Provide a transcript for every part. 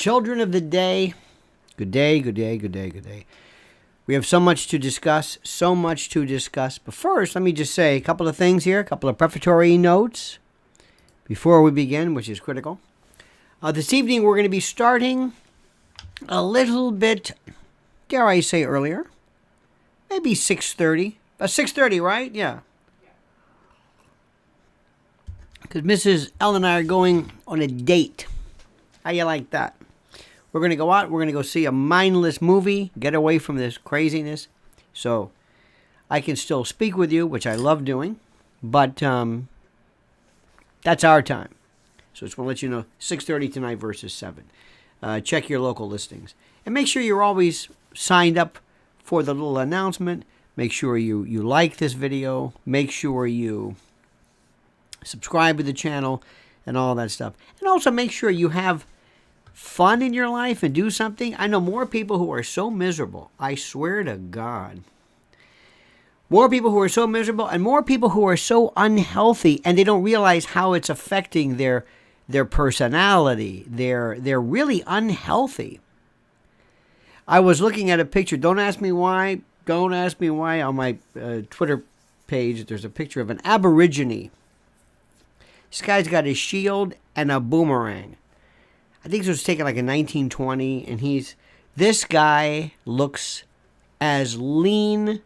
Children of the day, good day, good day, good day, good day. We have so much to discuss, But first, let me just say a couple of things here, a couple of prefatory notes before we begin, which is critical. This evening, we're going to be starting a little bit, dare I say earlier, maybe 6:30. 6:30, right? Yeah. Because Mrs. L and I are going on a date. How you like that? We're going to go out. We're going to go see a mindless movie, get away from this craziness. So I can still speak with you, which I love doing. But that's our time. So just want to let you know, 6:30 tonight versus 7. Check your local listings. And make sure you're always signed up for the little announcement. Make sure you like this video. Make sure you subscribe to the channel and all that stuff. And also make sure you have fun in your life and do something. I know more people who are so miserable. I swear to God. More people who are so miserable and more people who are so unhealthy, and they don't realize how it's affecting their personality. They're really unhealthy. I was looking at a picture. Don't ask me why. On my Twitter page, there's a picture of an Aborigine. This guy's got a shield and a boomerang. I think this was taken like in 1920, and this guy looks as lean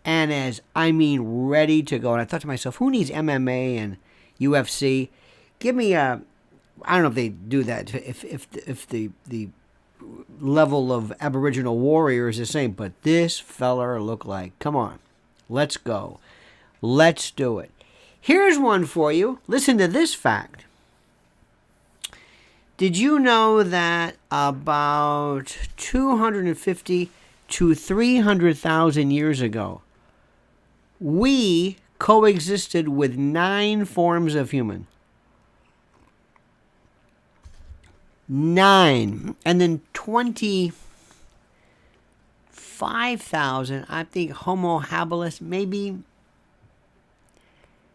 and as, ready to go. And I thought to myself, who needs MMA and UFC? Give me I don't know if they do that, if the level of Aboriginal warrior is the same, but this feller looked like, come on, let's go. Let's do it. Here's one for you. Listen to this fact. Did you know that about 250 to 300,000 years ago, we coexisted with 9 forms of human? 9. And then 25,000, I think Homo habilis, maybe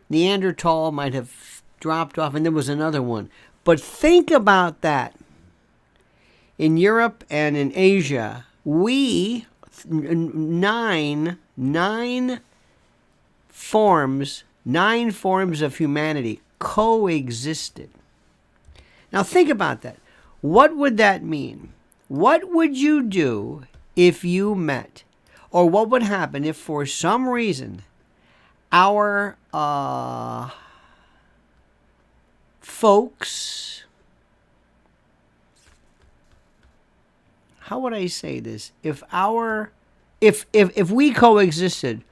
Neanderthal might have dropped off, and there was another one. But think about that. In Europe and in Asia, we, 9 forms of humanity coexisted. Now think about that. What would that mean? What would you do if you met, or what would happen if for some reason our folks, how would I say this? If we coexisted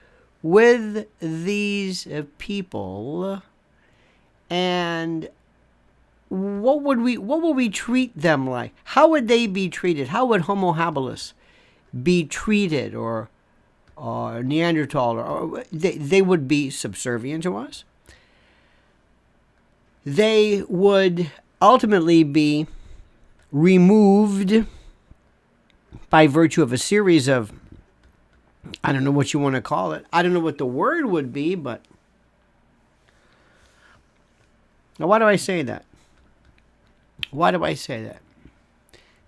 with these people, and what would we treat them like? How would they be treated? How would Homo habilis be treated, or Neanderthal, or they would be subservient to us? They would ultimately be removed by virtue of a series of, I don't know what you want to call it. I don't know what the word would be, but now why do I say that?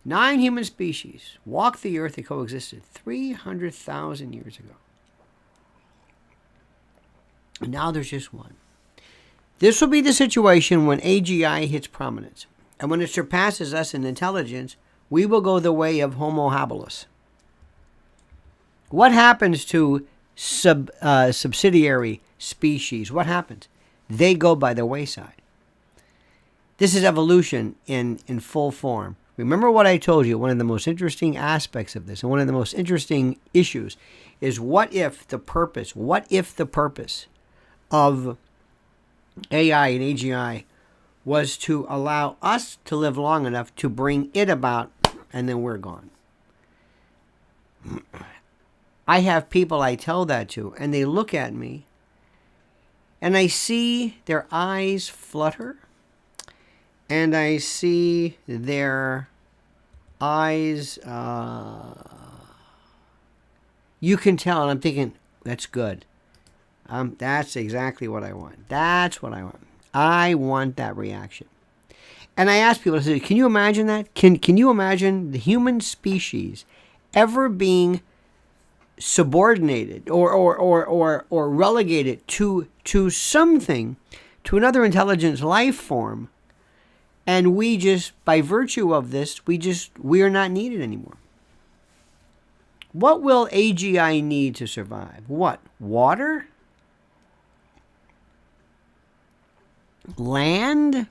9 human species walked the earth and coexisted 300,000 years ago. And now there's just one. This will be the situation when AGI hits prominence. And when it surpasses us in intelligence, we will go the way of Homo habilis. What happens to subsidiary species? What happens? They go by the wayside. This is evolution in full form. Remember what I told you, one of the most interesting aspects of this, and one of the most interesting issues, is what if the purpose of AI and AGI was to allow us to live long enough to bring it about, and then we're gone. I have people I tell that to, and they look at me, and I see their eyes flutter, and I see their eyes, you can tell, and I'm thinking, that's good. That's exactly what I want. That's what I want. I want that reaction. And I ask people, I say, can you imagine that? Can you imagine the human species ever being subordinated or relegated to something, to another intelligent life form, and we just, by virtue of this, we are not needed anymore? What will AGI need to survive? What? Water? Land?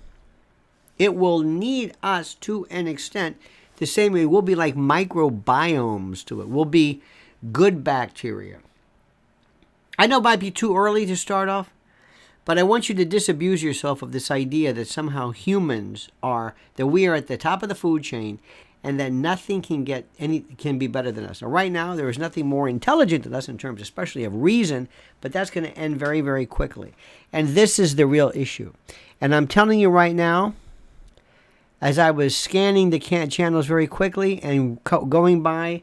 It will need us to an extent, the same way we'll be like microbiomes to it. We'll be good bacteria. I know it might be too early to start off, but I want you to disabuse yourself of this idea that somehow that we are at the top of the food chain and that nothing can be better than us. Now, right now, there is nothing more intelligent than us in terms especially of reason, but that's going to end very, very quickly. And this is the real issue. And I'm telling you right now, as I was scanning the channels very quickly and going by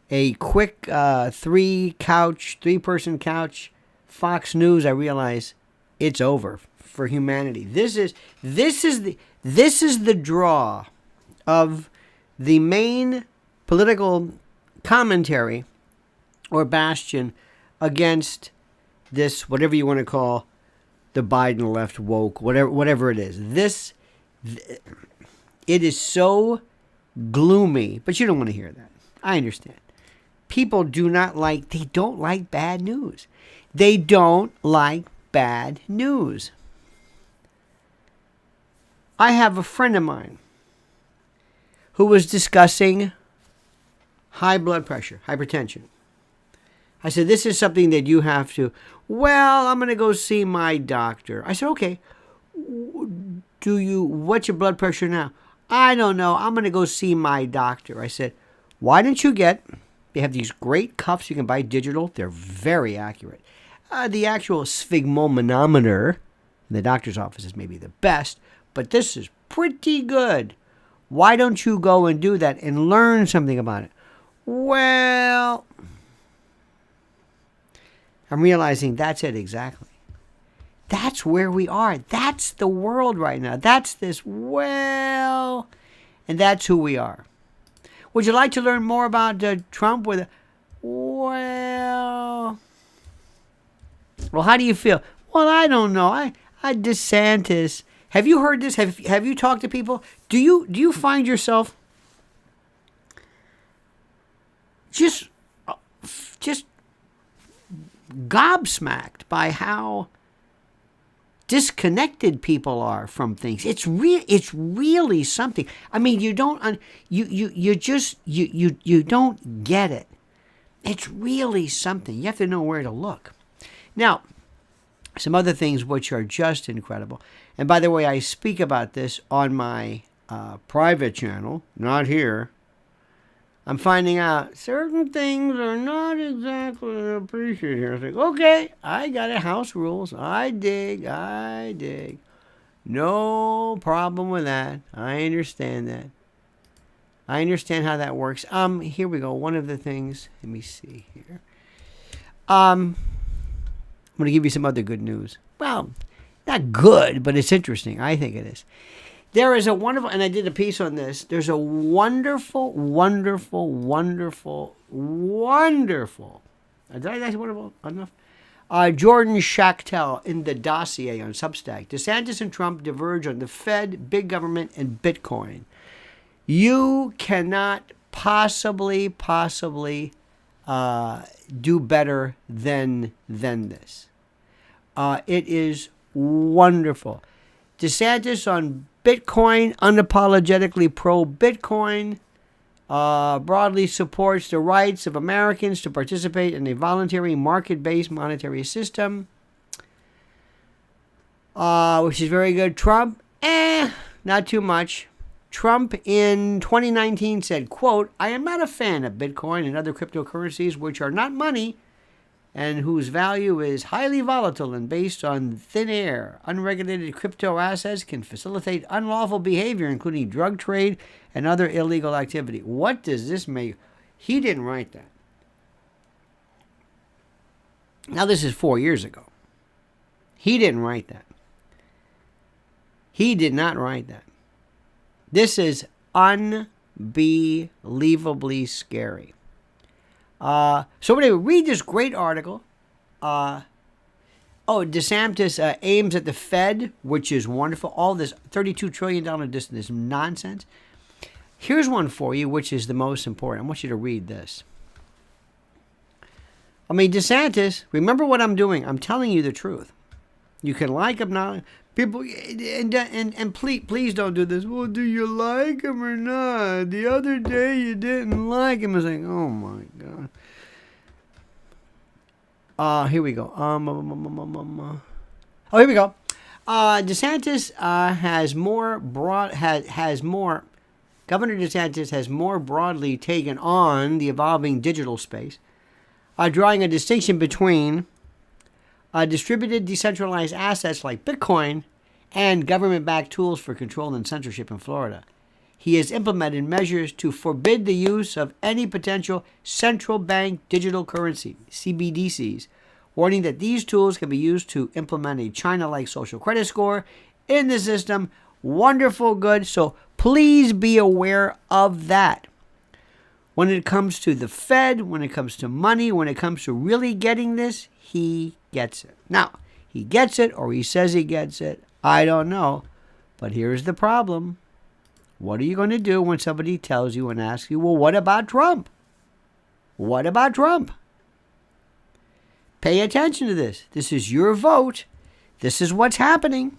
a quick three-person couch Fox News, I realized it's over for humanity. This is the draw of the main political commentary or bastion against this, whatever you want to call the Biden left woke, whatever it is. It is so gloomy, but you don't want to hear that. I understand. People they don't like bad news. They don't like bad news. I have a friend of mine who was discussing high blood pressure, hypertension. I said, this is something that you have to, I'm going to go see my doctor. I said, okay, what's your blood pressure now? I don't know. I'm going to go see my doctor. I said, why don't you they have these great cuffs you can buy digital. They're very accurate. The actual sphygmomanometer in the doctor's office is maybe the best, but this is pretty good. Why don't you go and do that and learn something about it? Well, I'm realizing that's it exactly. That's where we are. That's the world right now. That's this, and that's who we are. Would you like to learn more about Trump? Well, how do you feel? Well, I don't know. I DeSantis. Have you heard this? Have you talked to people? Do you find yourself just gobsmacked by how disconnected people are from things? It's really something. I mean, you don't get it. It's really something. You have to know where to look. Now, some other things which are just incredible. And by the way, I speak about this on my private channel, not here. I'm finding out certain things are not exactly appreciated here. It's like, okay, I got it. House rules. I dig. No problem with that. I understand that. I understand how that works. Here we go. One of the things, let me see here. I'm going to give you some other good news. Well, not good, but it's interesting. I think it is. There is a wonderful, and I did a piece on this, there's a wonderful, did I say wonderful enough? Jordan Schachtel in the dossier on Substack. DeSantis and Trump diverge on the Fed, big government, and Bitcoin. You cannot possibly do better than this. It is wonderful. DeSantis on Bitcoin, unapologetically pro-Bitcoin, broadly supports the rights of Americans to participate in a voluntary market-based monetary system, which is very good. Trump, not too much. Trump in 2019 said, quote, I am not a fan of Bitcoin and other cryptocurrencies which are not money and whose value is highly volatile and based on thin air. Unregulated crypto assets can facilitate unlawful behavior, including drug trade and other illegal activity. What does this make? He didn't write that. Now, this is 4 years ago. He didn't write that. He did not write that. This is unbelievably scary. So anyway, read this great article. DeSantis aims at the Fed, which is wonderful. All this $32 trillion this nonsense. Here's one for you, which is the most important. I want you to read this. I mean, DeSantis, remember what I'm doing. I'm telling you the truth. You can like him now. People, and please don't do this. Well, do you like him or not? The other day you didn't like him. I was like, oh my God. Here we go. Here we go. DeSantis Governor DeSantis has more broadly taken on the evolving digital space, drawing a distinction between distributed decentralized assets like Bitcoin and government-backed tools for control and censorship in Florida. He has implemented measures to forbid the use of any potential central bank digital currency, CBDCs, warning that these tools can be used to implement a China-like social credit score in the system. Wonderful, good. So please be aware of that. When it comes to the Fed, when it comes to money, when it comes to really getting this, he gets it. Now, he gets it or he says he gets it. I don't know. But here's the problem. What are you going to do when somebody tells you and asks you, well, what about Trump? What about Trump? Pay attention to this. This is your vote. This is what's happening.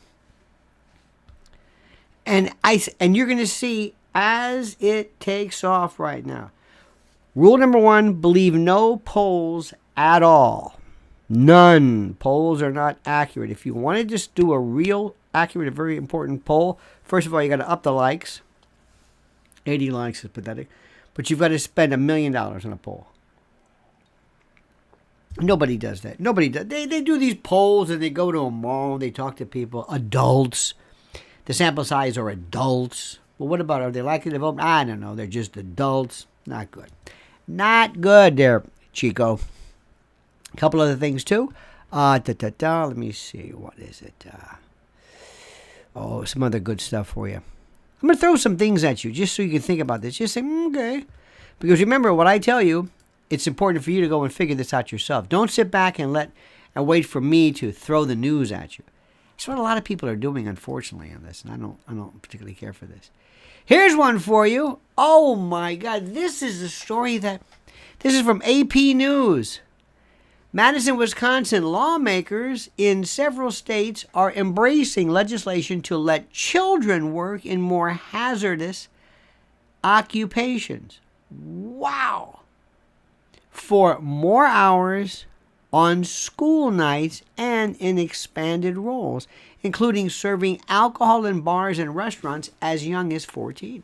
And you're going to see as it takes off right now. Rule number 1, believe no polls at all. None. Polls are not accurate. If you want to just do a real accurate, a very important poll, first of all, you got to up the likes. 80 likes is pathetic. But you've got to spend $1 million on a poll. Nobody does that. Nobody does. They do these polls and they go to a mall. They talk to people, adults. The sample size are adults. Well, what about, are they likely to vote? I don't know. They're just adults. Not good. Not good there, Chico. A couple other things, too. Let me see. What is it? Some other good stuff for you. I'm going to throw some things at you just so you can think about this. Just say, okay. Because remember, what I tell you, it's important for you to go and figure this out yourself. Don't sit back and wait for me to throw the news at you. That's what a lot of people are doing, unfortunately, on this, and I don't particularly care for this. Here's one for you. Oh my God, this is a story this is from AP News. Madison, Wisconsin lawmakers in several states are embracing legislation to let children work in more hazardous occupations. Wow. For more hours on school nights and in expanded roles, including serving alcohol in bars and restaurants as young as 14.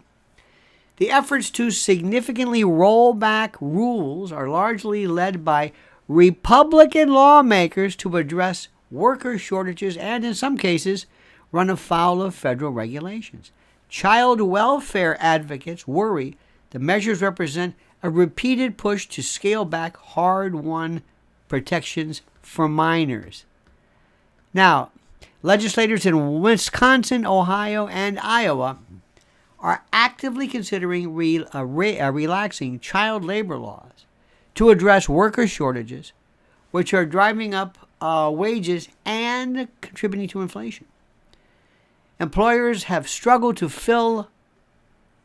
The efforts to significantly roll back rules are largely led by Republican lawmakers to address worker shortages and, in some cases, run afoul of federal regulations. Child welfare advocates worry the measures represent a repeated push to scale back hard-won protections for minors. Now, legislators in Wisconsin, Ohio, and Iowa are actively considering relaxing child labor laws to address worker shortages, which are driving up wages and contributing to inflation. Employers have struggled to fill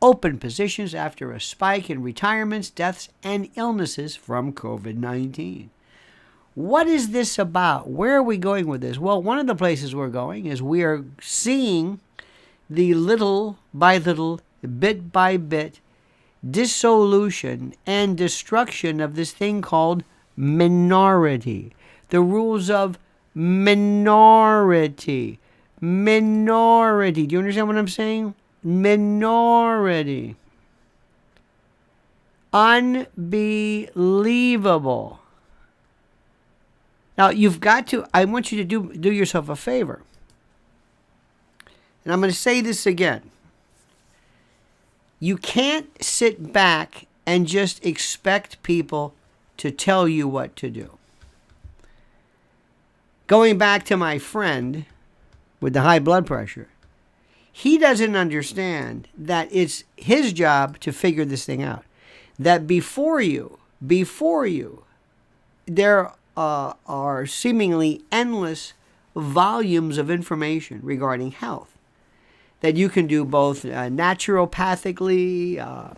open positions after a spike in retirements, deaths, and illnesses from COVID-19. What is this about? Where are we going with this? Well, one of the places we're going is we are seeing the little by little, bit by bit, dissolution and destruction of this thing called minority. The rules of minority. Minority. Do you understand what I'm saying? Minority. Unbelievable. Now, I want you to do yourself a favor. And I'm going to say this again. You can't sit back and just expect people to tell you what to do. Going back to my friend with the high blood pressure, He doesn't understand that it's his job to figure this thing out. That before you, there are seemingly endless volumes of information regarding health that you can do both naturopathically,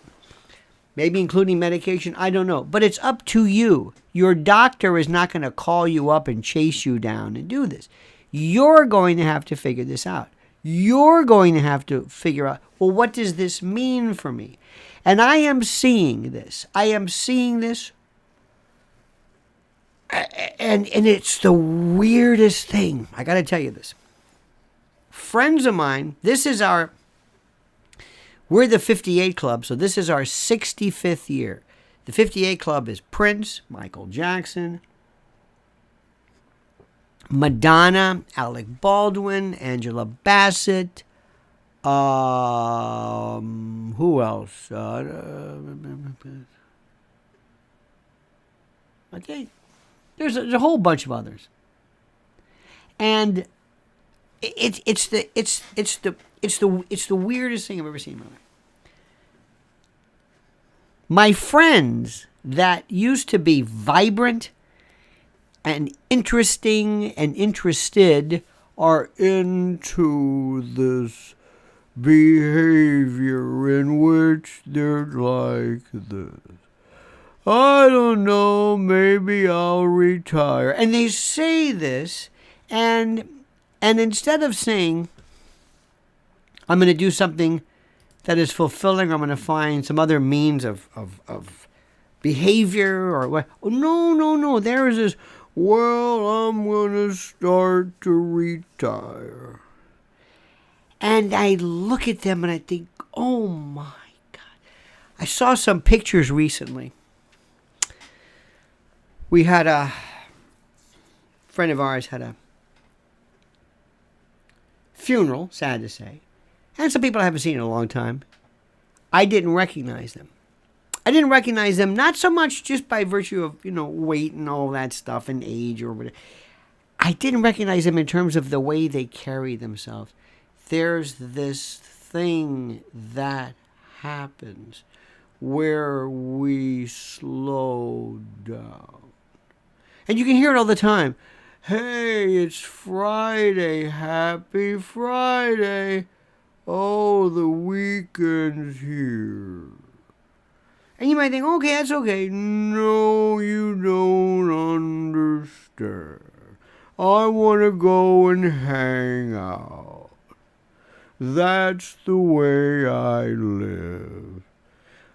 maybe including medication. I don't know. But it's up to you. Your doctor is not going to call you up and chase you down and do this. You're going to have to figure this out. You're going to have to figure out, well, what does this mean for me? And I am seeing this. And it's the weirdest thing. I got to tell you this. Friends of mine, we're the 58 Club, so this is our 65th year. The 58 Club is Prince, Michael Jackson, Madonna, Alec Baldwin, Angela Bassett, who else? I think there's a whole bunch of others, and it's the weirdest thing I've ever seen in my life. My friends that used to be vibrant and interesting and interested are into this behavior in which they're like this. I don't know, maybe I'll retire. And they say this, and instead of saying, I'm going to do something that is fulfilling, I'm going to find some other means of behavior or what. Oh, no. There is this, well, I'm going to start to retire. And I look at them and I think, oh my God. I saw some pictures recently. We had a friend of ours had a funeral, sad to say. And some people I haven't seen in a long time. I didn't recognize them. Not so much just by virtue of, weight and all that stuff and age or whatever. I didn't recognize them in terms of the way they carry themselves. There's this thing that happens where we slow down. And you can hear it all the time. Hey, it's Friday. Happy Friday. Oh, the weekend's here. And you might think, okay, that's okay. No, you don't understand. I want to go and hang out. That's the way I live.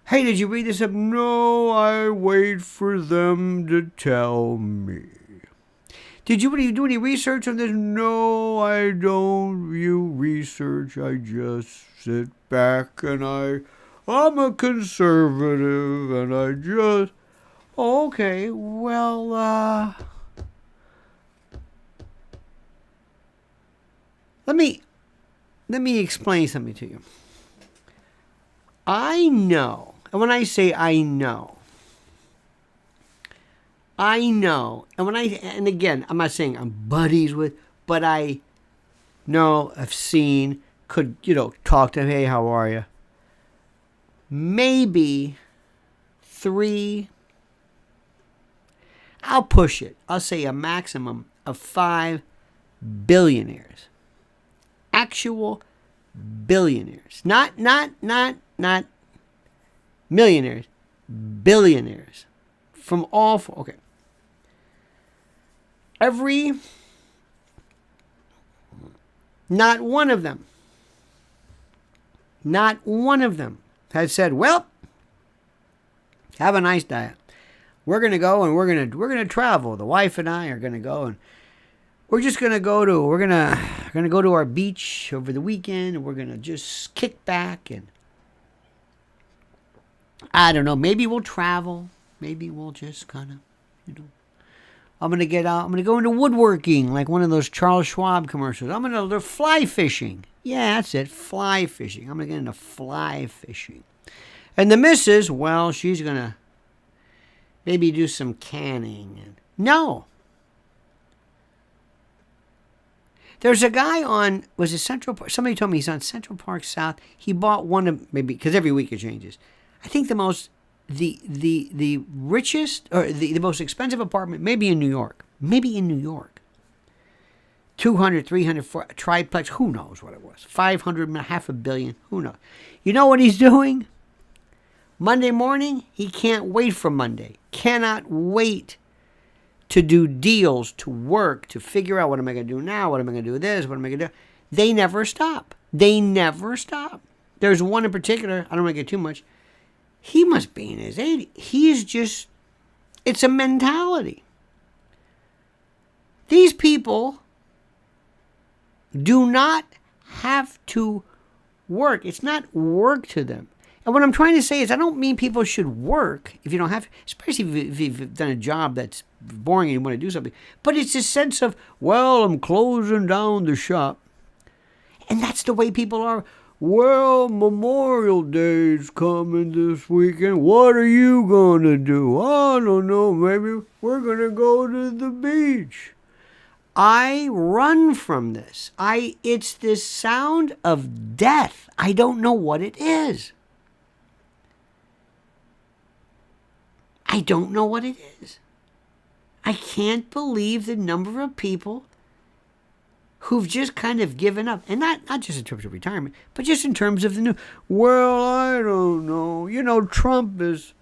Hey, did you read this up? No, I wait for them to tell me. Did you do any research on this? No, I don't view research. I just sit back and I'm a conservative and I just... Okay, well, let me explain something to you. I know, and when I say I know, and again, I'm not saying I'm buddies with, but I know, I've seen, could, talk to them, hey, how are you? Maybe 3, I'll push it. I'll say a maximum of 5 billionaires. Actual billionaires. Not millionaires. Billionaires. From all four. Okay. Not one of them has said, well, have a nice diet. We're going to go and we're going to travel. The wife and I are going to go and we're going to go to our beach over the weekend and we're going to just kick back and I don't know, maybe we'll travel. Maybe we'll just kind of, I'm going to go into woodworking like one of those Charles Schwab commercials. I'm going to fly fishing. Yeah, that's it, fly fishing. I'm going to get into fly fishing. And the missus, well, she's going to maybe do some canning. No. There's a guy on, was it Central Park? Somebody told me he's on Central Park South. He bought one of, maybe, because every week it changes. I think the richest, or the most expensive apartment, maybe in New York. 200, 300, triplex, who knows what it was. 500, half a billion, who knows. You know what he's doing? Monday morning, he can't wait for Monday. Cannot wait to do deals, to work, to figure out what am I going to do now, what am I going to do with this, what am I going to do. They never stop. There's one in particular, I don't want to get too much. He must be in his 80s. He's just, it's a mentality. These people do not have to work. It's not work to them. And what I'm trying to say is I don't mean people should work if you don't have to, especially if you've done a job that's boring and you want to do something. But it's a sense of, well, I'm closing down the shop. And that's the way people are. Well, Memorial Day's coming this weekend. What are you going to do? I don't know. Maybe we're going to go to the beach. I run from this. It's this sound of death. I don't know what it is. I don't know what it is. I can't believe the number of people who've just kind of given up. And not just in terms of retirement, but just in terms of the new, well, I don't know. You know, Trump is,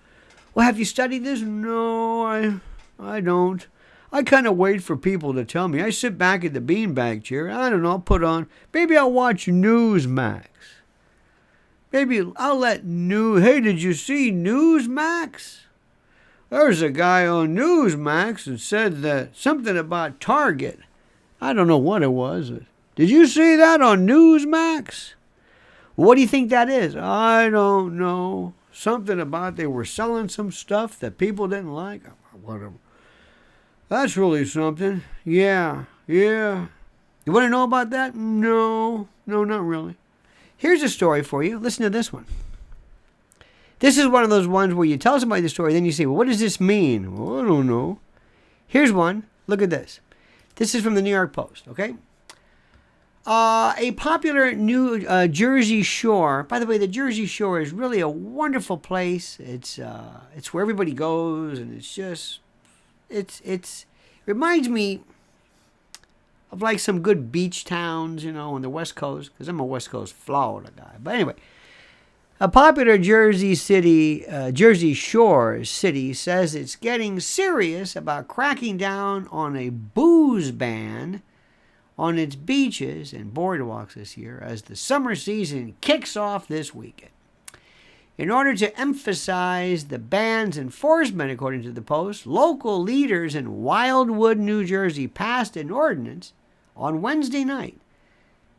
well, have you studied this? No, I don't. I kind of wait for people to tell me. I sit back at the beanbag chair. I don't know, I'll put on, maybe I'll watch Newsmax. Maybe I'll hey, did you see Newsmax? There's a guy on Newsmax that said that something about Target. I don't know what it was. Did you see that on Newsmax? What do you think that is? I don't know. Something about they were selling some stuff that people didn't like. Whatever. That's really something. Yeah. You want to know about that? No, not really. Here's a story for you. Listen to this one. This is one of those ones where you tell somebody the story, then you say, well, what does this mean? Well, I don't know. Here's one. Look at this. This is from the New York Post, okay? A popular New Jersey Shore. By the way, the Jersey Shore is really a wonderful place. It's where everybody goes, and it's just, it reminds me of like some good beach towns, you know, on the West Coast, because I'm a West Coast Florida guy. But anyway, a popular Jersey Shore city says it's getting serious about cracking down on a booze ban on its beaches and boardwalks this year as the summer season kicks off this weekend. In order to emphasize the ban's enforcement, according to the Post, local leaders in Wildwood, New Jersey passed an ordinance on Wednesday night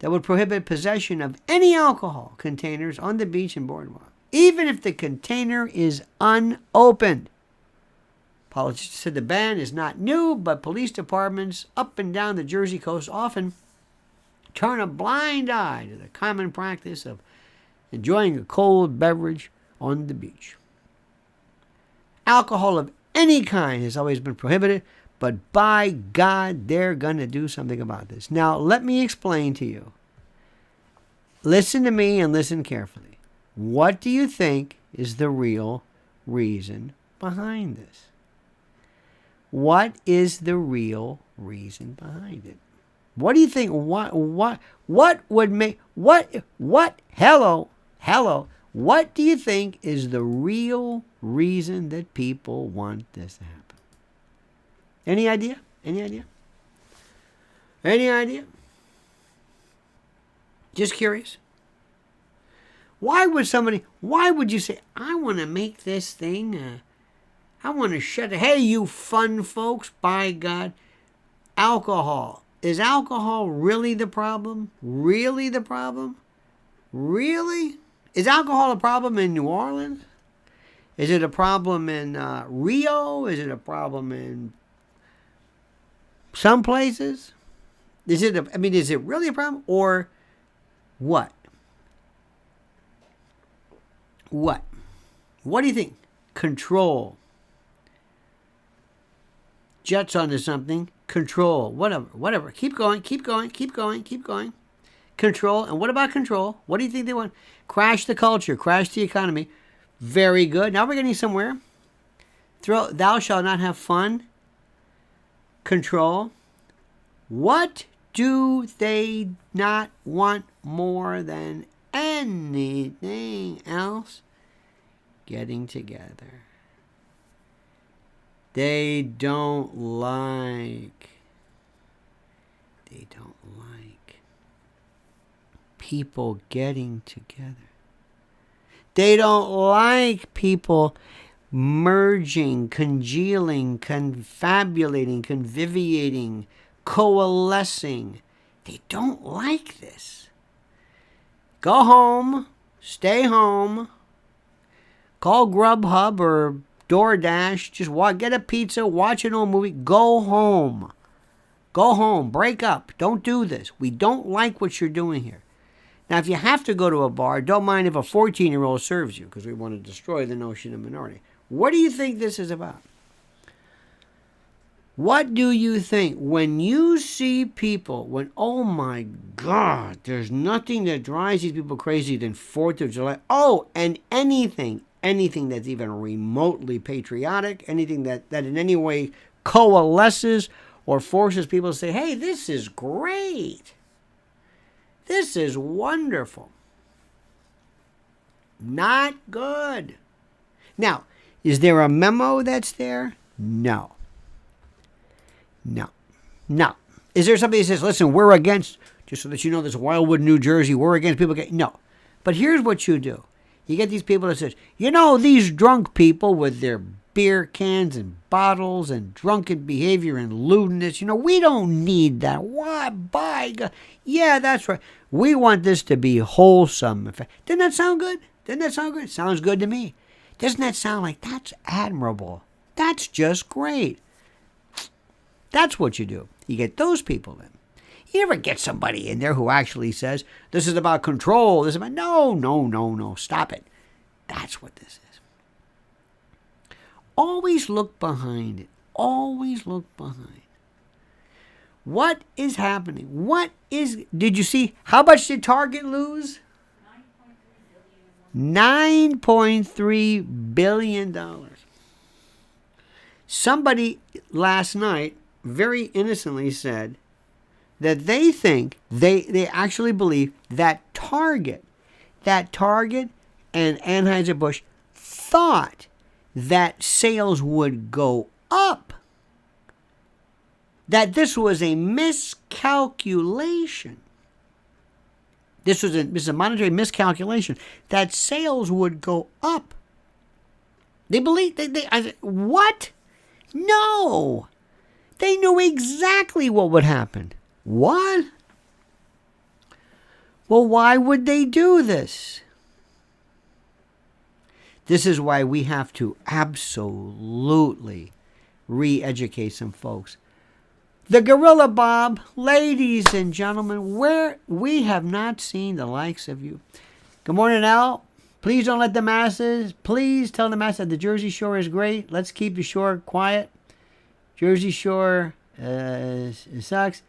that would prohibit possession of any alcohol containers on the beach and boardwalk, even if the container is unopened. Politicians said the ban is not new, but police departments up and down the Jersey coast often turn a blind eye to the common practice of enjoying a cold beverage on the beach. Alcohol of any kind has always been prohibited, but by God, they're going to do something about this. Now, let me explain to you. Listen to me and listen carefully. What do you think is the real reason behind this? What is the real reason behind it? What do you think? What would make, hello, what do you think is the real reason that people want this to happen? Any idea? Any idea? Just curious. Why would you say, I want to make this thing, I want to shut it. Hey, you fun folks, by God, alcohol. Is alcohol really the problem? Really the problem? Really? Is alcohol a problem in New Orleans? Is it a problem in Rio? Is it a problem in some places? Is it really a problem? Or what? What do you think? Control. Jets onto something. Control, whatever. Keep going. Control, and what about control? What do you think they want? Crash the culture, crash the economy. Very good. Now we're getting somewhere. Thou shalt not have fun. Control. What do they not want more than anything else? Getting together. They don't like people getting together. They don't like people merging, congealing, confabulating, conviviating, coalescing. They don't like this. Go home, stay home, call Grubhub or DoorDash, just get a pizza, watch an old movie, go home. Go home, break up, don't do this. We don't like what you're doing here. Now, if you have to go to a bar, don't mind if a 14-year-old serves you, because we want to destroy the notion of minority. What do you think this is about? What do you think when you see people, oh my God, there's nothing that drives these people crazy than 4th of July. Oh, and anything that's even remotely patriotic, anything that in any way coalesces or forces people to say, hey, this is great. This is wonderful. Not good. Now, is there a memo that's there? No. Is there somebody that says, listen, we're against, just so that you know, this Wildwood, New Jersey, we're against people getting, no. But here's what you do. You get these people that says, these drunk people with their beer cans and bottles and drunken behavior and lewdness, we don't need that. Why? By God. Yeah, that's right. We want this to be wholesome. Doesn't that sound good? Sounds good to me. Doesn't that sound like that's admirable? That's just great. That's what you do. You get those people in. You never get somebody in there who actually says, this is about control. This is about, no. Stop it. That's what this is. Always look behind it. Always look behind. What is happening? Did you see, how much did Target lose? $9.3 billion. Somebody last night very innocently said that they think, they actually believe that Target and Anheuser-Busch thought that sales would go up. That this was a miscalculation. This was a monetary miscalculation. That sales would go up. They believe, I said, what? No. They knew exactly what would happen. What? Well, why would they do this? This is why we have to absolutely re-educate some folks. The Gorilla Bob, ladies and gentlemen, where we have not seen the likes of you. Good morning, Al. Please don't let the masses, please tell the masses that the Jersey Shore is great. Let's keep the shore quiet. Jersey Shore sucks.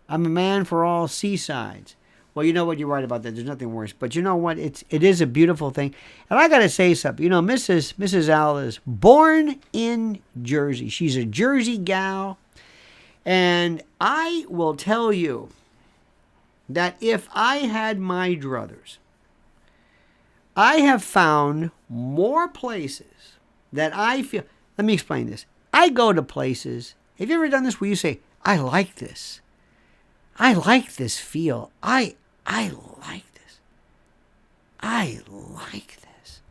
I'm a man for all seasides. Well, you know what? You're right about that. There's nothing worse. But you know what? It is a beautiful thing. And I got to say something. Mrs. Al is born in Jersey. She's a Jersey gal. And I will tell you that if I had my druthers, I have found more places that I feel. Let me explain this. I go to places. Have you ever done this where you say, I like this. I like this feel. I like this. I like this.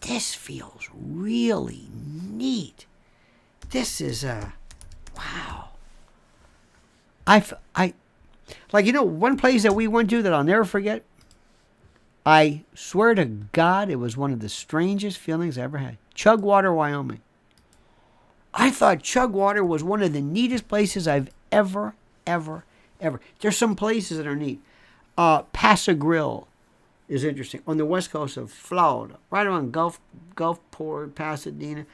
This feels really neat. This is wow. One place that we went to that I'll never forget. I swear to God, it was one of the strangest feelings I ever had. Chugwater, Wyoming. I thought Chugwater was one of the neatest places I've ever. There's some places that are neat. Paso Grill is interesting. On the west coast of Florida, right around Gulfport, Pasadena.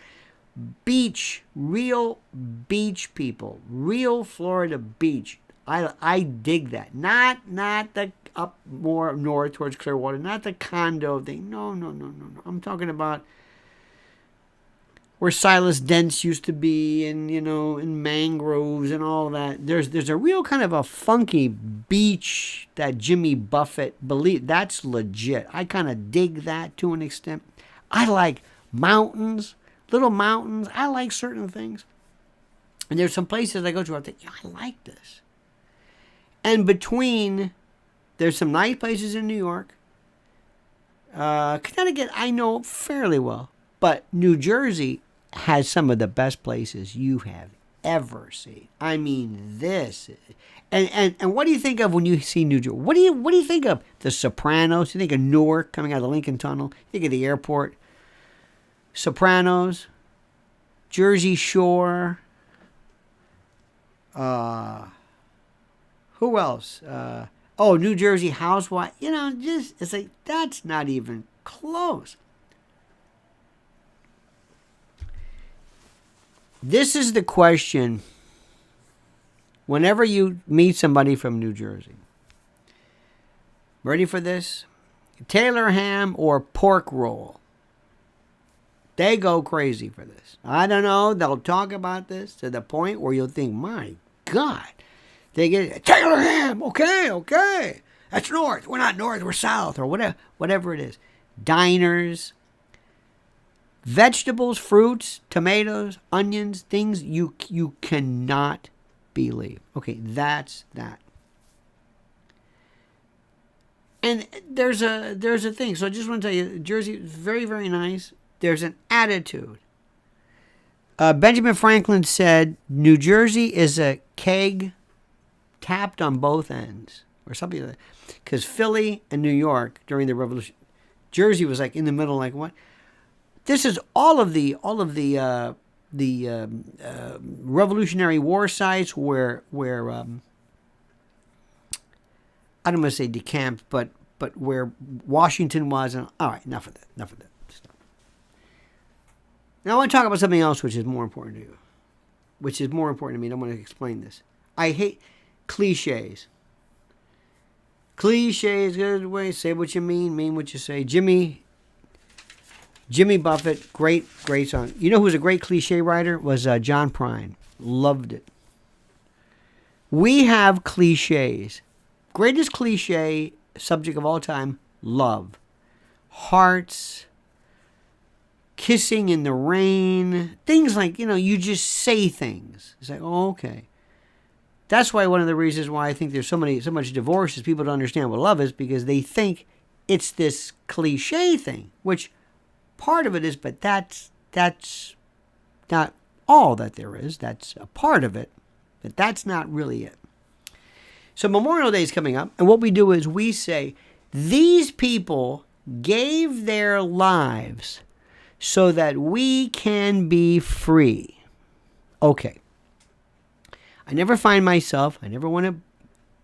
real beach people, real Florida beach. I dig that. Not the up more north towards Clearwater, not the condo thing. No. I'm talking about where Silas Dent's used to be, and in mangroves and all that. There's a real kind of a funky beach that Jimmy Buffett believed. That's legit. I kind of dig that to an extent. I like mountains, little mountains. I like certain things. And there's some places I go to, I think, I like this. And there's some nice places in New York. Connecticut, I know fairly well. But New Jersey has some of the best places you have ever seen. I mean, this. And what do you think of when you see New Jersey? What do you think of? The Sopranos? You think of Newark coming out of the Lincoln Tunnel? You think of the airport? Sopranos? Jersey Shore? Who else? New Jersey Housewife. It's like, that's not even close. This is the question whenever you meet somebody from New Jersey. Ready for this? Taylor ham or pork roll? They go crazy for this. I don't know. They'll talk about this to the point where you'll think, my God. They get Taylor ham. Okay. That's north. We're not north. We're south, or whatever it is. Diners. Vegetables, fruits, tomatoes, onions, things you cannot believe. Okay, that's that. And there's a thing. So I just want to tell you, Jersey is very, very nice. There's an attitude. Benjamin Franklin said, New Jersey is a keg tapped on both ends, or something like that. Because Philly and New York during the Revolution, Jersey was like in the middle, like what? This is all of the Revolutionary War sites where I don't want to say decamped, but where Washington was. And all right, enough of that. Stop. Now I want to talk about something else, which is more important to you, which is more important to me. And I'm going to explain this. I hate cliches. Cliches, good way. Say what you mean what you say. Jimmy Buffett, great song. You know who was a great cliche writer? Was John Prine. Loved it. We have cliches. Greatest cliche subject of all time, love. Hearts, kissing in the rain, things like, you just say things. It's like, oh, okay. That's why one of the reasons why I think there's so much divorce is people don't understand what love is, because they think it's this cliche thing, which part of it is, but that's not all that there is. That's a part of it, but that's not really it. So Memorial Day is coming up, and what we do is we say, these people gave their lives so that we can be free. Okay. I never want to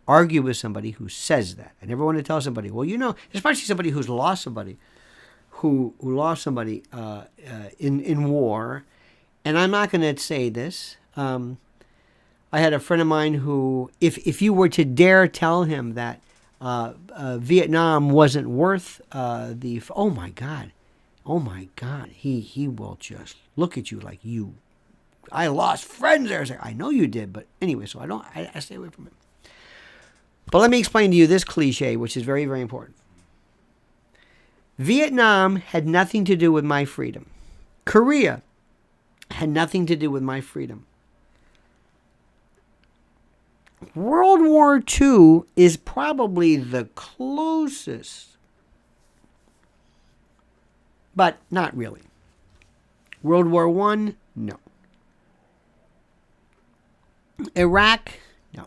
argue with somebody who says that. I never want to tell somebody, well, especially somebody who's lost somebody, who lost somebody in war. And I'm not going to say this. I had a friend of mine who, if you were to dare tell him that Vietnam wasn't worth oh my God, he will just look at you like I lost friends there. I was like, I know you did, but anyway, so I stay away from it. But let me explain to you this cliche, which is very, very important. Vietnam had nothing to do with my freedom. Korea had nothing to do with my freedom. World War II is probably the closest, but not really. World War I, no. Iraq, no.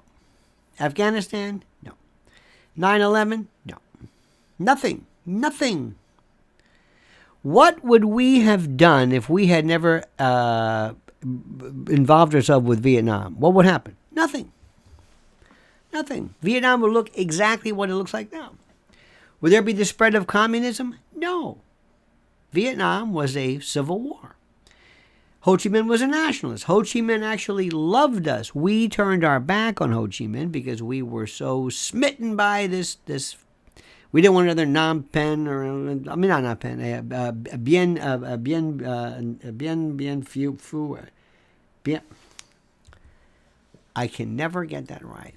Afghanistan, no. 9/11, no. Nothing. What would we have done if we had never involved ourselves with Vietnam? What would happen? Nothing. Vietnam would look exactly what it looks like now. Would there be the spread of communism? No. Vietnam was a civil war. Ho Chi Minh was a nationalist. Ho Chi Minh actually loved us. We turned our back on Ho Chi Minh because we were so smitten by this. We didn't want another Phnom Penh not Phnom Penh. Bien Phu. Bien. I can never get that right.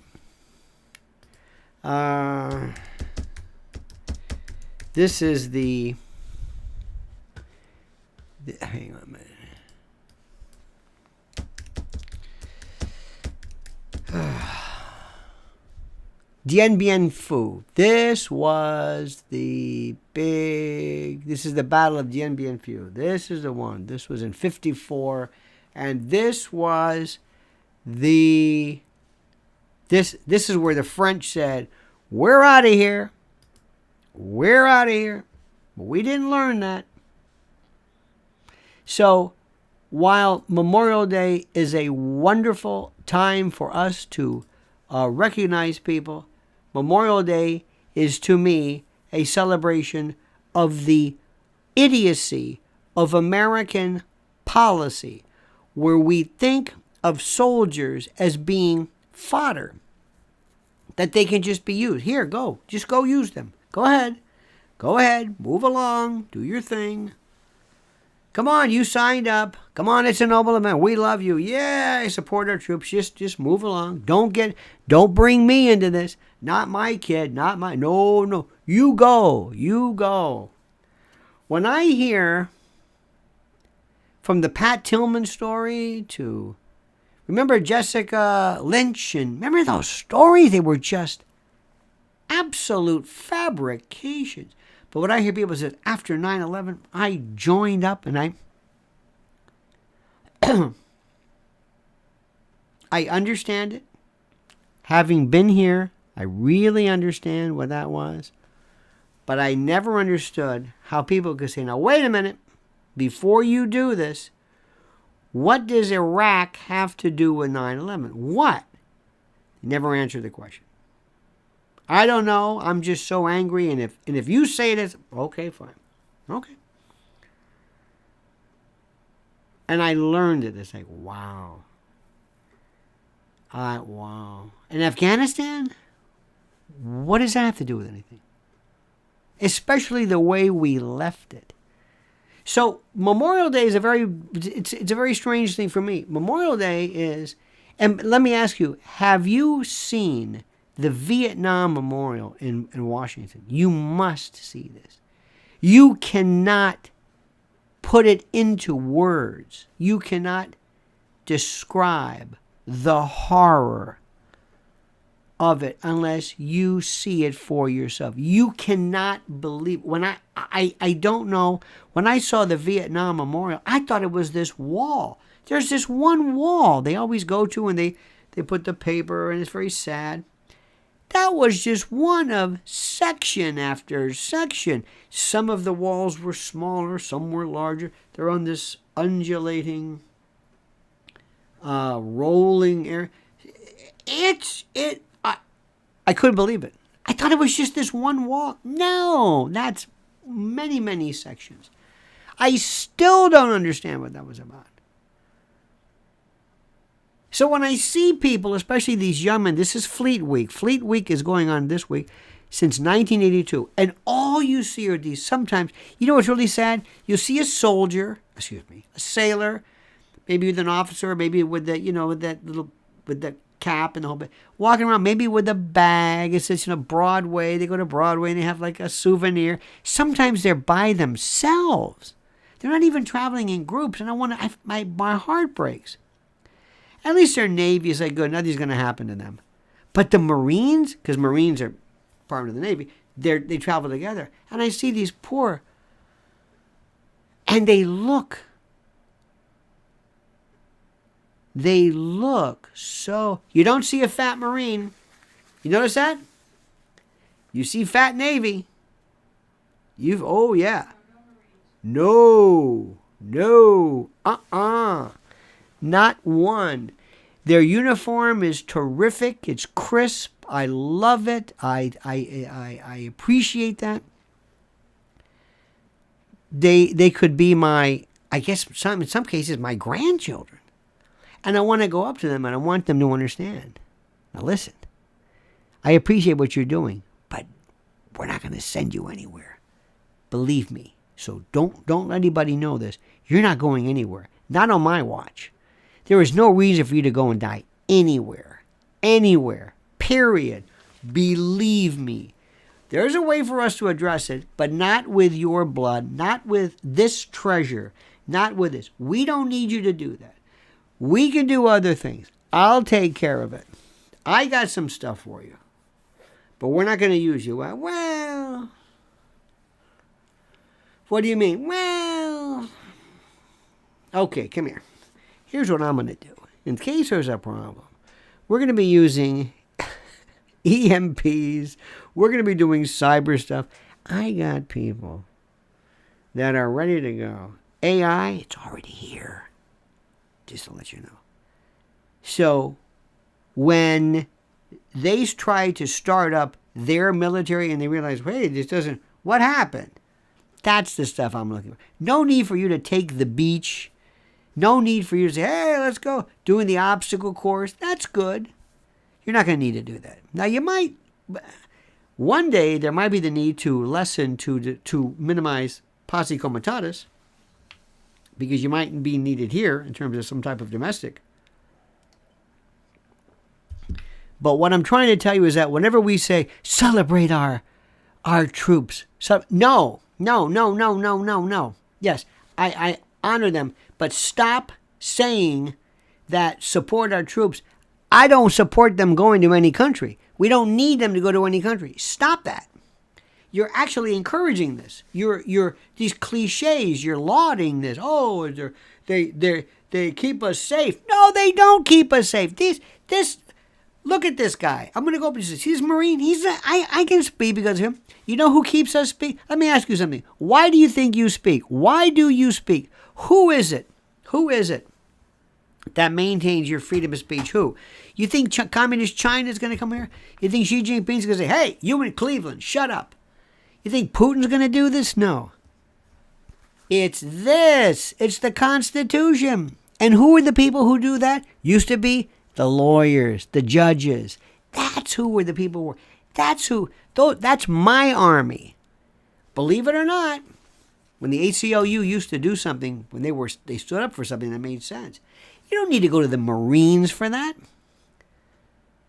This is the hang on a minute. Dien Bien Phu. This was the big. This is the Battle of Dien Bien Phu. This is the one. This was in 54, and this was the. This is where the French said, "We're out of here. We're out of here." But we didn't learn that. So, while Memorial Day is a wonderful time for us to recognize people, Memorial Day is, to me, a celebration of the idiocy of American policy, where we think of soldiers as being fodder, that they can just be used. Here, go. Just go use them. Go ahead. Go ahead. Move along. Do your thing. Come on, you signed up. Come on, it's a noble event. We love you. Yeah, I support our troops. Just move along. Don't bring me into this. Not my kid. No. You go. When I hear from the Pat Tillman story to, remember Jessica Lynch, and remember those stories? They were just absolute fabrications. But when I hear people say, after 9/11, I joined up and I understand it. Having been here, I really understand what that was. But I never understood how people could say, now, wait a minute, before you do this, what does Iraq have to do with 9/11? What? Never answered the question. I don't know. I'm just so angry. And if you say this, okay, fine. Okay. And I learned it. It's like, wow. Wow. And Afghanistan? What does that have to do with anything? Especially the way we left it. So Memorial Day is a very strange thing for me. Memorial Day is, and let me ask you, have you seen the Vietnam Memorial in Washington? You must see this. You cannot put it into words. You cannot describe the horror of it unless you see it for yourself. You cannot believe. When I don't know, when I saw the Vietnam Memorial, I thought it was this wall. There's this one wall they always go to, and they put the paper, and it's very sad. That was just one of section after section. Some of the walls were smaller, some were larger. They're on this undulating, rolling area. I couldn't believe it. I thought it was just this one wall. No, that's many, many sections. I still don't understand what that was about. So when I see people, especially these young men, this is Fleet Week. Fleet Week is going on this week since 1982. And all you see are these, sometimes, you know what's really sad? You'll see a soldier, a sailor, maybe with an officer, maybe with the, with the cap and the whole bit, walking around, maybe with a bag. It says, Broadway. They go to Broadway and they have like a souvenir. Sometimes they're by themselves. They're not even traveling in groups. And my heart breaks. At least their Navy is like good. Nothing's going to happen to them. But the Marines, because Marines are part of the Navy, they travel together. And I see these poor, and they look so. You don't see a fat Marine. You notice that? You see fat Navy. Oh yeah. No. Not one. Their uniform is terrific. It's crisp. I love it. I appreciate that. They could be my I guess in some cases, my grandchildren. And I want to go up to them and I want them to understand. Now listen, I appreciate what you're doing, but we're not going to send you anywhere. Believe me. So don't let anybody know this. You're not going anywhere. Not on my watch. There is no reason for you to go and die anywhere. Anywhere. Period. Believe me. There's a way for us to address it, but not with your blood, not with this treasure, not with this. We don't need you to do that. We can do other things. I'll take care of it. I got some stuff for you. But we're not going to use you. Well, what do you mean? Well, okay, come here. Here's what I'm going to do. In case there's a problem, we're going to be using EMPs. We're going to be doing cyber stuff. I got people that are ready to go. AI, it's already here. Just to let you know. So when they try to start up their military and they realize, hey, this doesn't, what happened? That's the stuff I'm looking for. No need for you to take the beach. No need for you to say, hey, let's go. Doing the obstacle course, that's good. You're not going to need to do that. Now, you might, one day, there might be the need to lessen, to minimize posse comitatus, because you might be needed here in terms of some type of domestic. But what I'm trying to tell you is that whenever we say, celebrate our troops, no. Yes, I honor them, but stop saying that support our troops. I don't support them going to any country. We don't need them to go to any country. Stop that. You're actually encouraging this. You're these cliches. You're lauding this. Oh, they keep us safe. No, they don't keep us safe. This. Look at this guy. I'm going to go up and say, he's a Marine. I can speak because of him. You know who keeps us speak? Let me ask you something. Why do you think you speak? Why do you speak? Who is it? Who is it that maintains your freedom of speech? Who? You think Communist China is going to come here? You think Xi Jinping is going to say, hey, you in Cleveland, shut up. You think Putin's going to do this? No. It's this. It's the Constitution. And who are the people who do that? Used to be the lawyers, the judges. That's who were the people who were. That's who. That's my army. Believe it or not, when the ACLU used to do something, when they stood up for something that made sense, you don't need to go to the Marines for that.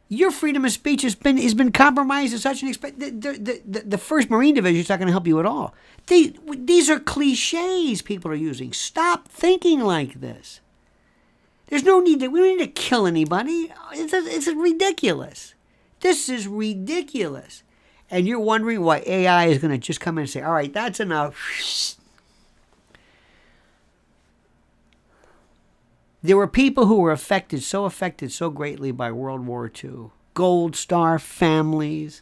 Your freedom of speech has been compromised to such an extent. The 1st Marine Division is not going to help you at all. These are cliches people are using. Stop thinking like this. There's no need we don't need to kill anybody. It's ridiculous. This is ridiculous. And you're wondering why AI is going to just come in and say, all right, that's enough. There were people who were affected so greatly by World War II. Gold Star families.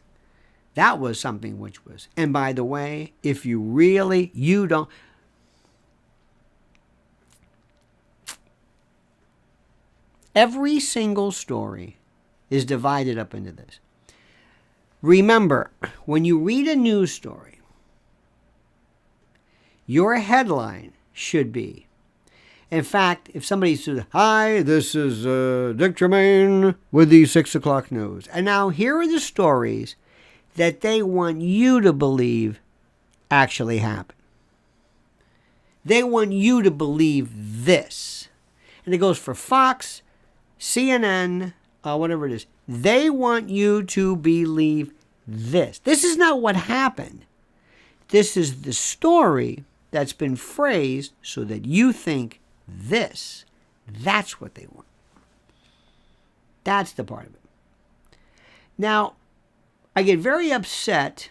That was something which was. And by the way, if you don't. Every single story is divided up into this. Remember, when you read a news story, your headline should be, in fact, if somebody says, hi, this is Dick Tremaine with the 6 o'clock news. And now here are the stories that they want you to believe actually happened. They want you to believe this. And it goes for Fox, CNN, whatever it is. They want you to believe this. This is not what happened. This is the story that's been phrased so that you think this. That's what they want. That's the part of it. Now, I get very upset,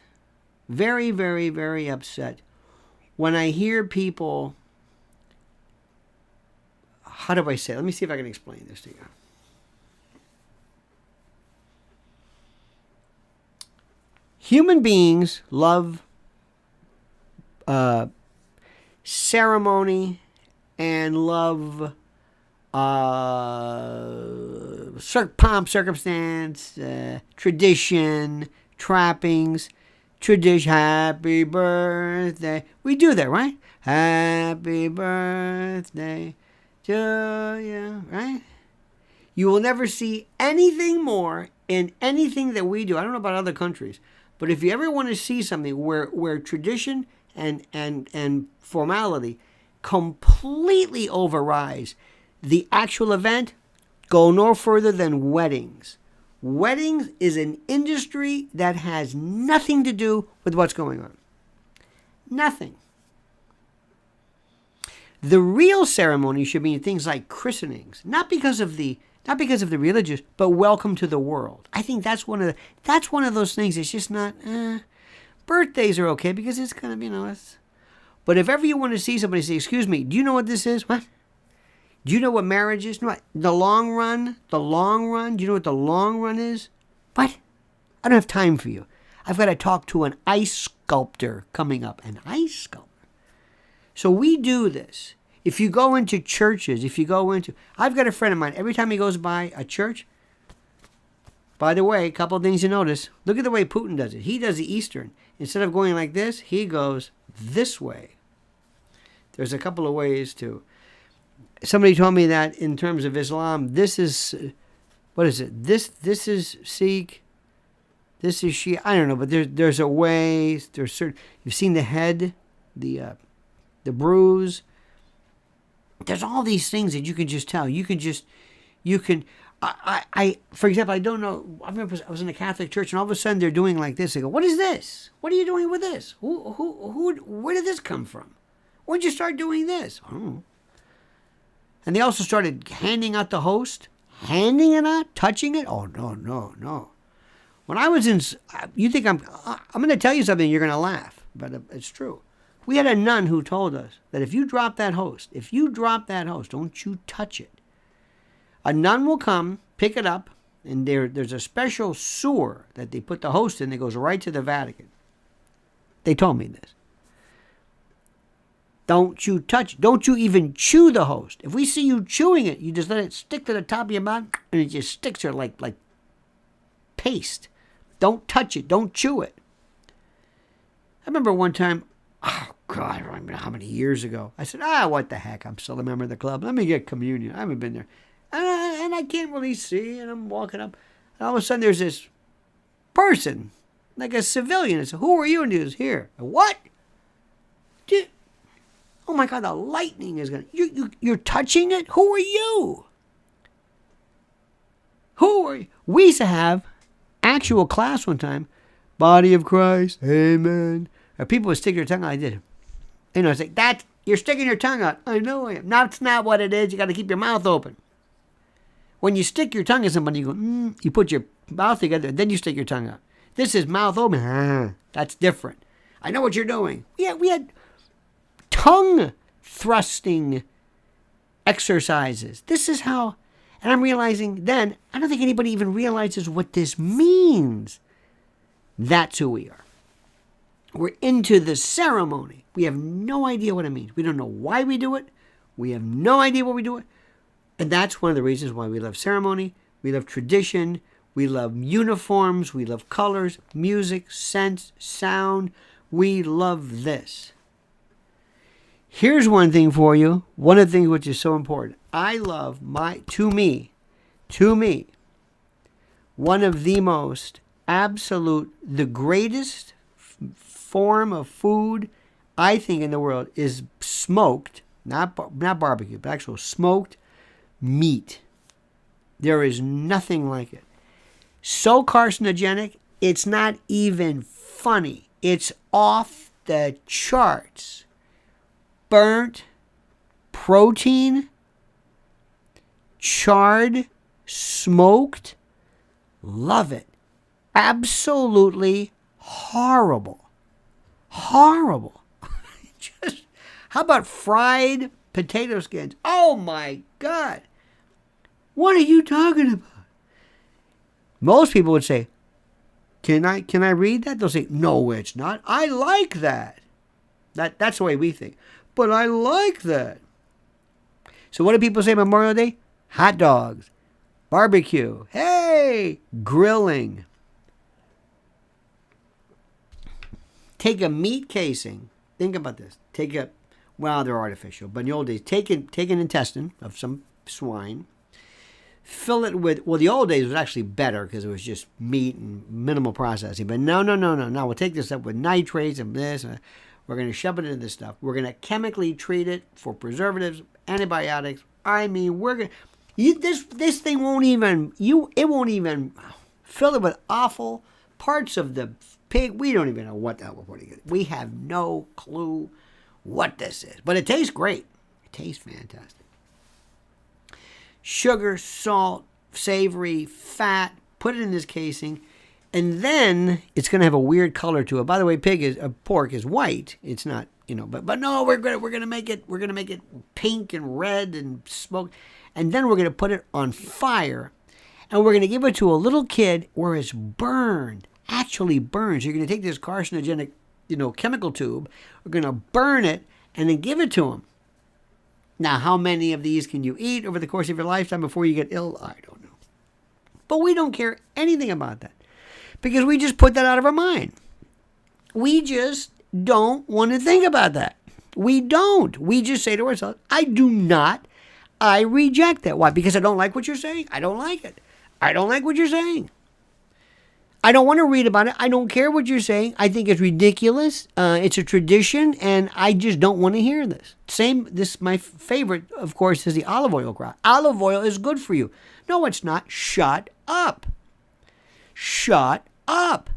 very, very, very upset when I hear people, how do I say it? Let me see if I can explain this to you. Human beings love ceremony and love pomp, circumstance, tradition, trappings, happy birthday. We do that, right? Happy birthday to you, right? You will never see anything more in anything that we do. I don't know about other countries, but if you ever want to see something where tradition and formality completely overrides the actual event, go no further than weddings. Weddings is an industry that has nothing to do with what's going on. Nothing. The real ceremony should be things like christenings, not because of the religious, but welcome to the world. I think that's one of those things. It's just not. Birthdays are okay because it's kind of it's. But if ever you want to see somebody say, "Excuse me, do you know what this is?" What? Do you know what marriage is? No, the long run. The long run. Do you know what the long run is? What? I don't have time for you. I've got to talk to an ice sculptor coming up. An ice sculptor. So we do this. If you go into churches, I've got a friend of mine, every time he goes by a church, by the way, a couple of things you notice. Look at the way Putin does it. He does the Eastern. Instead of going like this, he goes this way. There's a couple of ways to. Somebody told me that in terms of Islam, this is, what is it? This is Sikh. This is Shia. I don't know, but there's a way. There's certain. You've seen the head, the bruise. There's all these things that you can just tell. I for example, I don't know. I remember I was in a Catholic church, and all of a sudden they're doing like this. They go, "What is this? What are you doing with this? Where did this come from? When did you start doing this?" I don't know. And they also started handing out the host, handing it out, touching it. Oh no. When I was in, you think I'm going to tell you something, you're going to laugh, but it's true. We had a nun who told us that if you drop that host, don't you touch it. A nun will come, pick it up, and there's a special sewer that they put the host in that goes right to the Vatican. They told me this. Don't you touch, don't you even chew the host. If we see you chewing it, you just let it stick to the top of your mouth, and it just sticks there like paste. Don't touch it. Don't chew it. I remember one time, oh God, I don't remember how many years ago, I said, what the heck, I'm still a member of the club. Let me get communion. I haven't been there. And I can't really see, and I'm walking up, and all of a sudden there's this person, like a civilian. I said, "Who are you?" And he was here. What? Oh my God, the lightning is going to... You're touching it? Who are you? Who are you? We used to have actual class one time. Body of Christ, amen. Or people would stick their tongue out. I did. It's like, you're sticking your tongue out. I know I am. That's not what it is. You got to keep your mouth open. When you stick your tongue at somebody, you go, you put your mouth together, then you stick your tongue out. This is mouth open. That's different. I know what you're doing. Yeah, we had tongue thrusting exercises. This is how, and I'm realizing then, I don't think anybody even realizes what this means. That's who we are. We're into the ceremony. We have no idea what it means. We don't know why we do it. We have no idea what we do it. And that's one of the reasons why we love ceremony. We love tradition. We love uniforms. We love colors, music, scents, sound. We love this. Here's one thing for you. One of the things which is so important. I love to me, one of the most absolute, the greatest form of food I think in the world is smoked, not barbecue, but actual smoked meat. There is nothing like it. So carcinogenic, it's not even funny. It's off the charts. Burnt, protein, charred, smoked. Love it. Absolutely horrible. Horrible. Just, how about fried potato skins? Oh my God. What are you talking about? Most people would say, Can I read that? They'll say, no, it's not. I like that. That's the way we think. But I like that. So what do people say Memorial Day? Hot dogs, barbecue, hey, grilling. Take a meat casing. Think about this. Well, they're artificial. But in the old days, take an intestine of some swine, fill it with, well, the old days was actually better because it was just meat and minimal processing. But no. Now we'll take this up with nitrates and this. And we're going to shove it into this stuff. We're going to chemically treat it for preservatives, antibiotics. I mean, we're going to, this thing won't even, it won't even fill it with awful parts of the pig. We don't even know what the hell we're putting in. We have no clue what this is. But it tastes great. It tastes fantastic. Sugar, salt, savory, fat, put it in this casing, and then it's going to have a weird color to it. By the way, pork is white. It's not, but no, we're going to make it pink and red and smoke, and then we're going to put it on fire, and we're going to give it to a little kid where it's burned, actually burns. You're going to take this carcinogenic, chemical tube. We're going to burn it and then give it to him. Now, how many of these can you eat over the course of your lifetime before you get ill? I don't know. But we don't care anything about that because we just put that out of our mind. We just don't want to think about that. We don't. We just say to ourselves, I do not. I reject that. Why? Because I don't like what you're saying. I don't like it. I don't like what you're saying. I don't want to read about it. I don't care what you're saying. I think it's ridiculous. It's a tradition, and I just don't want to hear this. My favorite, of course, is the olive oil crowd. Olive oil is good for you. No, it's not. Shut up. Shut up.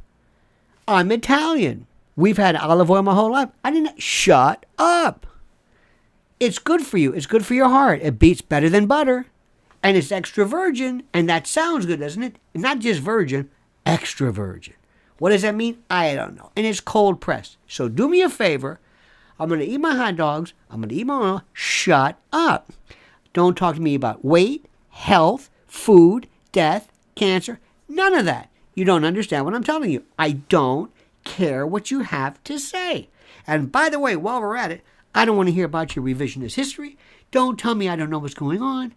I'm Italian. We've had olive oil my whole life. I didn't. Shut up. It's good for you. It's good for your heart. It beats better than butter, and it's extra virgin, and that sounds good, doesn't it? Not just virgin. Extra virgin. What does that mean? I don't know. And it's cold pressed. So do me a favor. I'm going to eat my hot dogs. I'm going to eat my oil. Shut up. Don't talk to me about weight, health, food, death, cancer. None of that. You don't understand what I'm telling you. I don't care what you have to say. And by the way, while we're at it, I don't want to hear about your revisionist history. Don't tell me I don't know what's going on.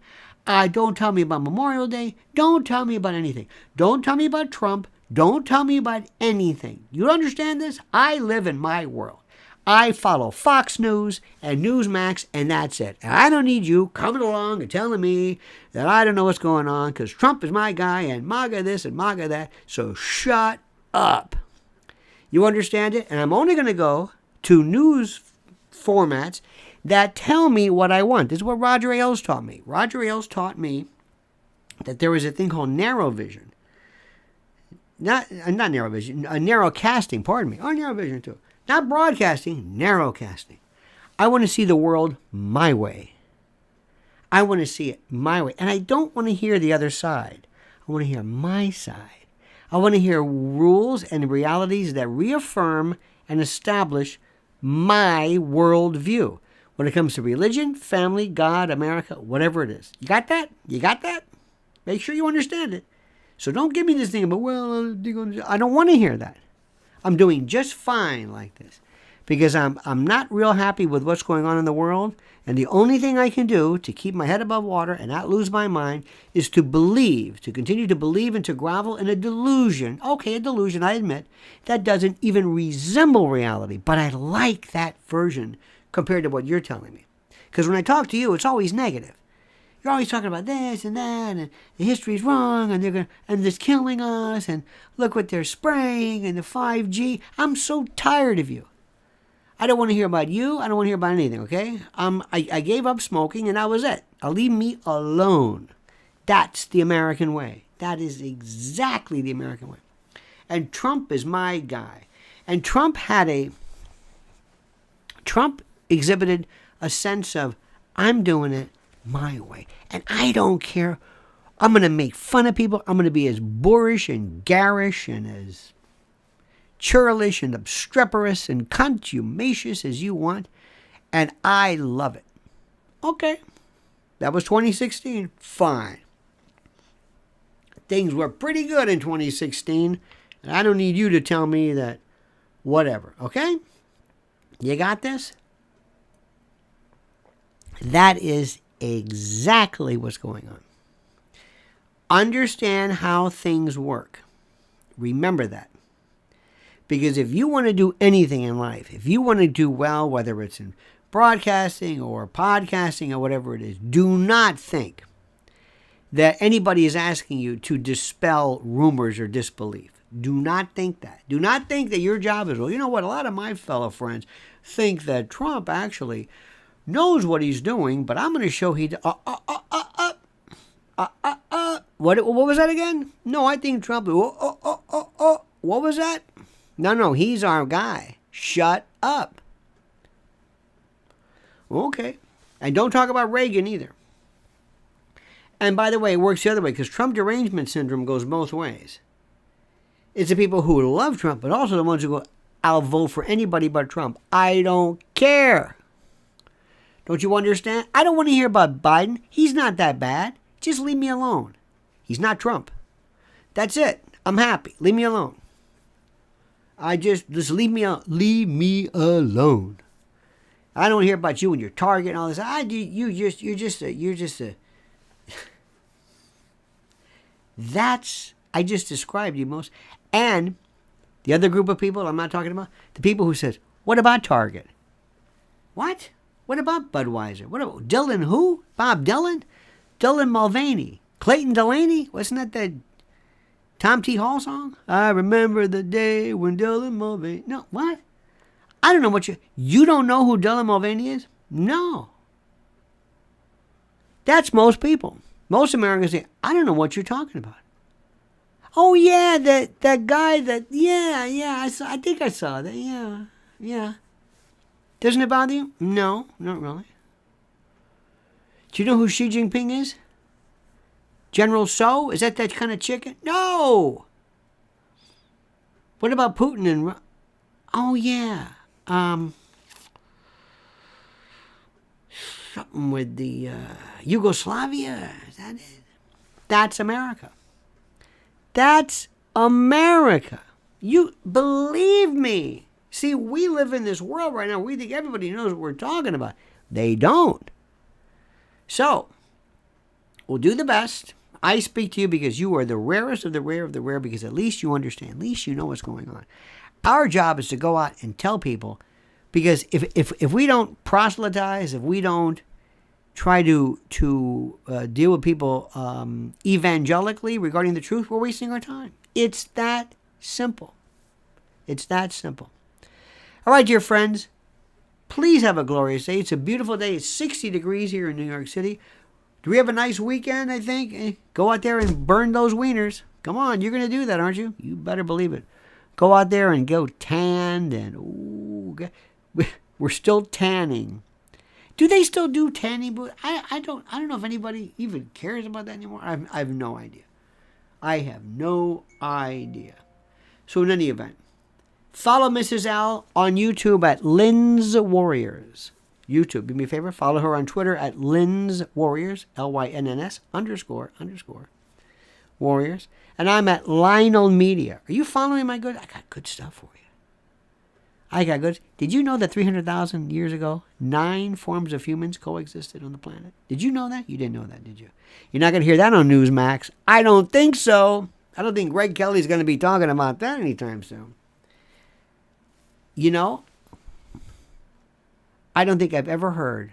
Don't tell me about Memorial Day. Don't tell me about anything. Don't tell me about Trump. Don't tell me about anything. You understand this? I live in my world. I follow Fox News and Newsmax, and that's it. And I don't need you coming along and telling me that I don't know what's going on because Trump is my guy and MAGA this and MAGA that. So shut up. You understand it? And I'm only going to go to news formats that tell me what I want. This is what Roger Ailes taught me. Roger Ailes taught me that there was a thing called narrow vision. Not narrow vision, narrow casting, pardon me. Or narrow vision too. Not broadcasting, narrow casting. I want to see the world my way. I want to see it my way. And I don't want to hear the other side. I want to hear my side. I want to hear rules and realities that reaffirm and establish my worldview. When it comes to religion, family, God, America, whatever it is. You got that? You got that? Make sure you understand it. So don't give me this thing about, well, I don't want to hear that. I'm doing just fine like this because I'm not real happy with what's going on in the world. And the only thing I can do to keep my head above water and not lose my mind is to believe, to continue to believe and to grovel in a delusion. Okay, a delusion, I admit, that doesn't even resemble reality. But I like that version compared to what you're telling me. Because when I talk to you, it's always negative. You're always talking about this and that, and the history's wrong, and it's killing us, and look what they're spraying, and the 5G. I'm so tired of you. I don't want to hear about you. I don't want to hear about anything, okay? I gave up smoking, and that was it. Leave me alone. That's the American way. That is exactly the American way. And Trump is my guy. And Trump exhibited a sense of, I'm doing it my way. And I don't care. I'm going to make fun of people. I'm going to be as boorish and garish and as churlish and obstreperous and contumacious as you want. And I love it. Okay. That was 2016. Fine. Things were pretty good in 2016. And I don't need you to tell me that whatever. Okay? You got this? That is exactly what's going on. Understand how things work. Remember that. Because if you want to do anything in life, if you want to do well, whether it's in broadcasting or podcasting or whatever it is, do not think that anybody is asking you to dispel rumors or disbelief. Do not think that. Do not think that your job is, well, you know what, a lot of my fellow friends think that Trump actually knows what he's doing, but I'm going to show What was that again? No, I think Trump, what was that? No, he's our guy. Shut up. Okay. And don't talk about Reagan either. And by the way, it works the other way, because Trump derangement syndrome goes both ways. It's the people who love Trump, but also the ones who go, I'll vote for anybody but Trump. I don't care. Don't you understand? I don't want to hear about Biden. He's not that bad. Just leave me alone. He's not Trump. That's it. I'm happy. Leave me alone. Just leave me alone. Leave me alone. I don't hear about you and your Target and all this. You're just a. I just described you most. And the other group of people I'm not talking about, the people who says, what about Target? What? What about Budweiser? What about Dylan who? Bob Dylan? Dylan Mulvaney? Clayton Delaney? Wasn't that the Tom T. Hall song? I remember the day when Dylan Mulvaney. No, what? I don't know what you don't know who Dylan Mulvaney is? No. That's most people. Most Americans say, I don't know what you're talking about. Oh yeah, that guy that I think I saw that. Yeah. Doesn't it bother you? No, not really. Do you know who Xi Jinping is? General So? Is that kind of chicken? No. What about Putin and? Oh yeah. Something with the Yugoslavia. Is that it? That's America. That's America. You believe me. See, we live in this world right now. We think everybody knows what we're talking about. They don't. So, we'll do the best. I speak to you because you are the rarest of the rare of the rare, because at least you understand. At least you know what's going on. Our job is to go out and tell people, because if we don't proselytize, if we don't try to deal with people evangelically regarding the truth, we're wasting our time. It's that simple. It's that simple. All right, dear friends, please have a glorious day. It's a beautiful day. It's 60 degrees here in New York City. Do we have a nice weekend, I think? Go out there and burn those wieners. Come on, you're going to do that, aren't you? You better believe it. Go out there and go tanned, and we're still tanning. Do they still do tanning booths? I don't know if anybody even cares about that anymore. I have no idea. I have no idea. So in any event, follow Mrs. Al on YouTube at Lynn's Warriors. YouTube, do me a favor. Follow her on Twitter at Lynn's Warriors, LYNNS _ Warriors. And I'm at Lionel Media. Are you following my good? I got good stuff for you. I got good. Did you know that 300,000 years ago, 9 forms of humans coexisted on the planet? Did you know that? You didn't know that, did you? You're not going to hear that on Newsmax. I don't think so. I don't think Greg Kelly's going to be talking about that anytime soon. You know, I don't think I've ever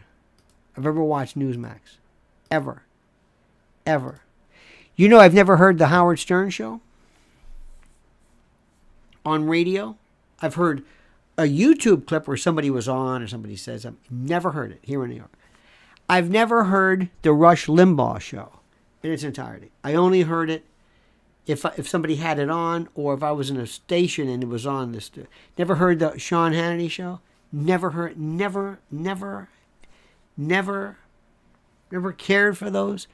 watched Newsmax. Ever. You know, I've never heard the Howard Stern show on radio. I've heard a YouTube clip where somebody was on or somebody says something. Never heard it here in New York. I've never heard the Rush Limbaugh show in its entirety. I only heard it if somebody had it on, or if I was in a station and it was on this. Never heard the Sean Hannity show. Never cared for those.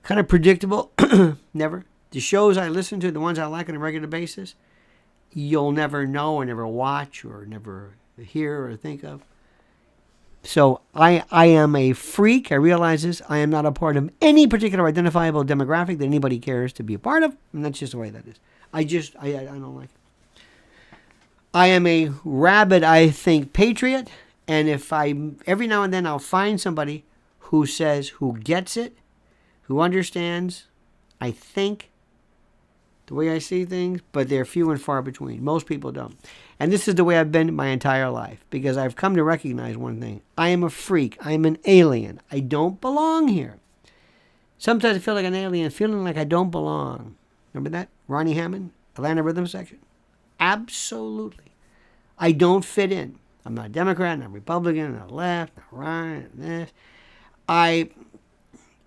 Kind of predictable. Never. The shows I listen to, the ones I like on a regular basis, you'll never know or never watch or never hear or think of. So I am a freak. I realize this. I am not a part of any particular identifiable demographic that anybody cares to be a part of. And that's just the way that is. I don't like it. I am a rabid, I think, patriot. And every now and then I'll find somebody who says, who gets it, who understands, I think, the way I see things, but they're few and far between. Most people don't. And this is the way I've been my entire life, because I've come to recognize one thing. I am a freak. I am an alien. I don't belong here. Sometimes I feel like an alien, feeling like I don't belong. Remember that? Ronnie Hammond, Atlanta Rhythm Section? Absolutely. I don't fit in. I'm not a Democrat, not Republican, not left, not right, not this. I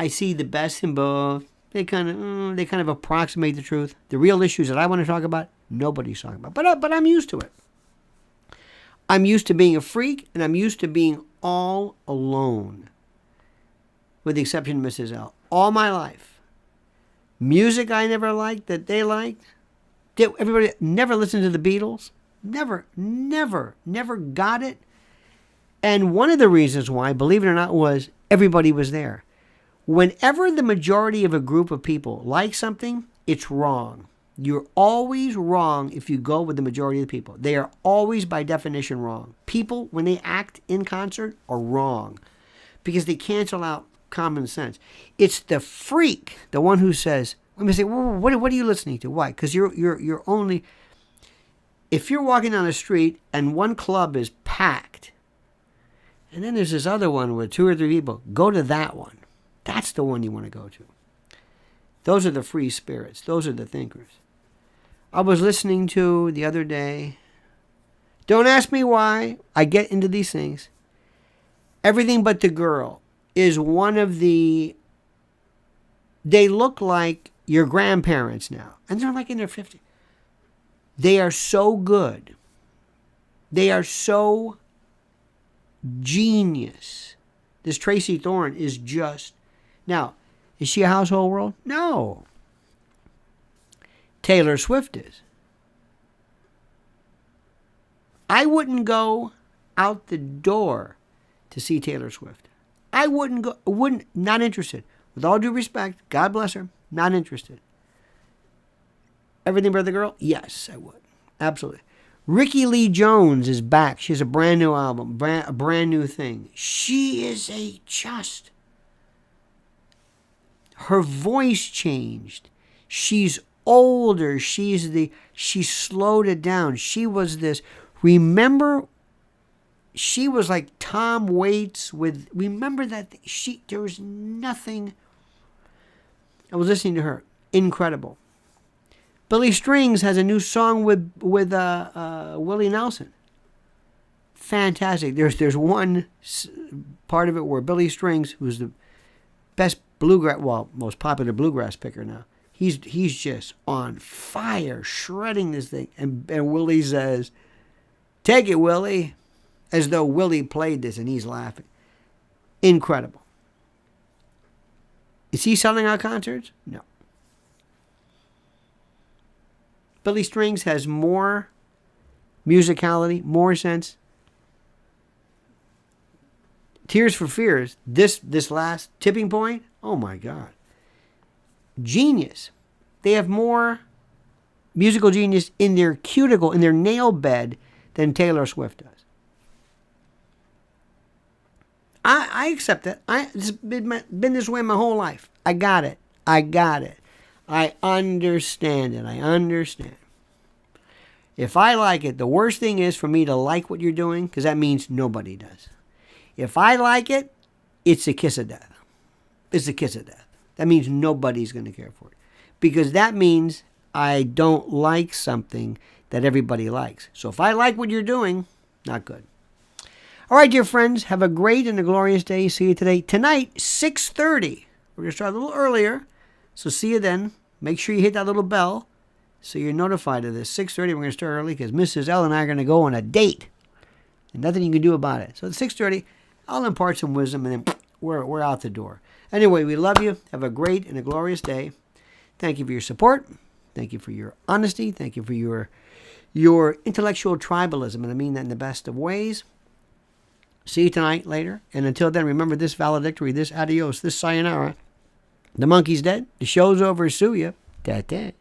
see the best in both. They kind of approximate the truth. The real issues that I want to talk about, nobody's talking about. But I'm used to it. I'm used to being a freak, and I'm used to being all alone, with the exception of Mrs. L. All my life. Music I never liked that they liked. Everybody never listened to the Beatles. Never got it. And one of the reasons why, believe it or not, was everybody was there. Whenever the majority of a group of people like something, it's wrong. You're always wrong if you go with the majority of the people. They are always, by definition, wrong. People, when they act in concert, are wrong because they cancel out common sense. It's the freak, the one who says, let me say, well, what are you listening to? Why? Because you're only... If you're walking down the street and one club is packed, and then there's this other one with 2 or 3 people, go to that one. That's the one you want to go to. Those are the free spirits. Those are the thinkers. I was listening to the other day, don't ask me why I get into these things. Everything But the Girl is one of the... They look like your grandparents now. And they're like in their 50s. They are so good. They are so genius. This Tracy Thorn is just... Now, is she a household word? No. Taylor Swift is. I wouldn't go out the door to see Taylor Swift. I not interested. With all due respect, God bless her, not interested. Everything But the Girl? Yes, I would. Absolutely. Ricky Lee Jones is back. She has a brand new album, a brand new thing. She is her voice changed. She's older. She slowed it down. She was this. Remember, she was like Tom Waits with. Remember that there was nothing. I was listening to her. Incredible. Billy Strings has a new song with Willie Nelson. Fantastic. There's one part of it where Billy Strings, who's the best most popular bluegrass picker now, he's just on fire, shredding this thing. And Willie says, "Take it, Willie," as though Willie played this and he's laughing. Incredible. Is he selling out concerts? No. Billy Strings has more musicality, more sense. Tears for Fears, this last Tipping Point, oh my God. Genius. They have more musical genius in their cuticle, in their nail bed, than Taylor Swift does. I accept that. It's been this way my whole life. I got it. I understand it. I understand. If I like it, the worst thing is for me to like what you're doing, because that means nobody does. If I like it, it's a kiss of death. It's a kiss of death. That means nobody's going to care for it. Because that means I don't like something that everybody likes. So if I like what you're doing, not good. All right, dear friends, have a great and a glorious day. See you today. Tonight, 6:30. We're going to start a little earlier. So see you then. Make sure you hit that little bell so you're notified of this. 6:30, we're going to start early because Mrs. L and I are going to go on a date. And nothing you can do about it. So at 6:30, I'll impart some wisdom and then we're out the door. Anyway, we love you. Have a great and a glorious day. Thank you for your support. Thank you for your honesty. Thank you for your intellectual tribalism. And I mean that in the best of ways. See you tonight, later. And until then, remember this valedictory, this adios, this sayonara. The monkey's dead. The show's over. Sue ya. Ta-ta.